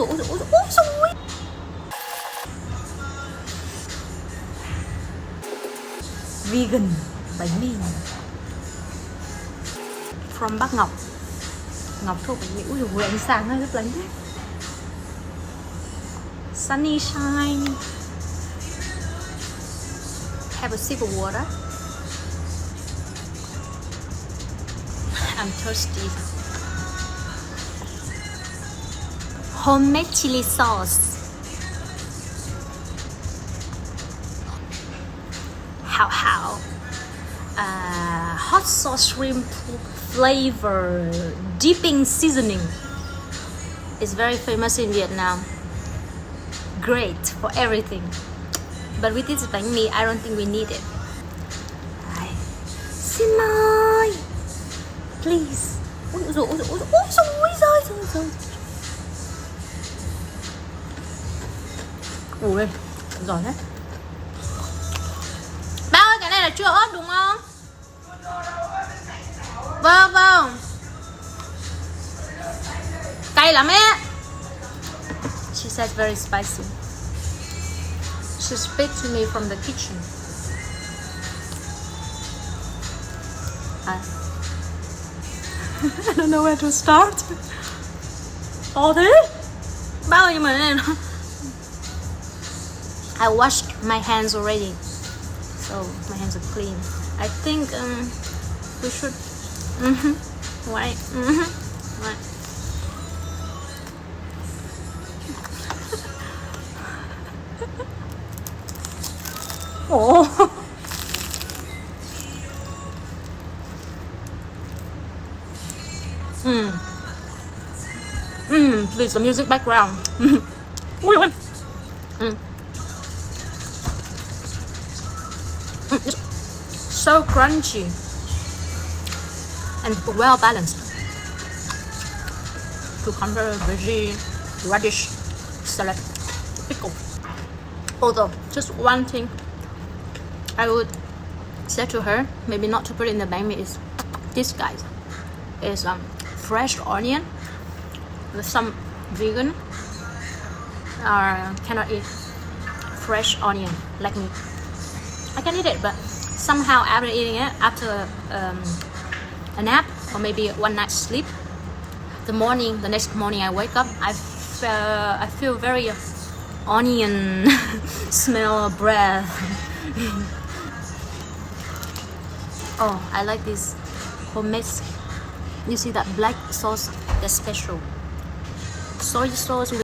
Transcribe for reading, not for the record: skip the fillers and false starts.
ôi dồi. Vegan bánh mì from Bắc Ngọc. Ngọc thuộc bánh mì. Ui dồi, ánh sáng hơi lấp lánh thế. Sunny shine. Have a sip of water. I'm thirsty. Homemade chili sauce. How? Hot sauce shrimp flavor dipping seasoning is very famous in Vietnam. Great for everything. But with this bánh mì, I don't think we need it. Xin mời. Please. Ôi dồi. Ui, giỏi đấy. Ba ơi, cái này là chưa ớt đúng không? Vâng. Cay lắm ấy. She said very spicy. She speak to me from the kitchen. I don't know where to start. thế? Bao nhiêu mà này nó. I washed my hands already, so my hands are clean. I think we should. Right. Right. Oh. Please, the music background. So crunchy and well balanced. Cucumber, veggie, radish, salad, pickle. Although, just one thing I would say to her, maybe not to put in the banh mi, is this guys is fresh onion. With some vegan cannot eat fresh onion like me. I can eat it, but somehow after eating it, after a nap or maybe one night's sleep, the next morning I wake up, I feel very onion smell breath. Oh, I like this homemade. You see that black sauce? That's special. Soy sauce with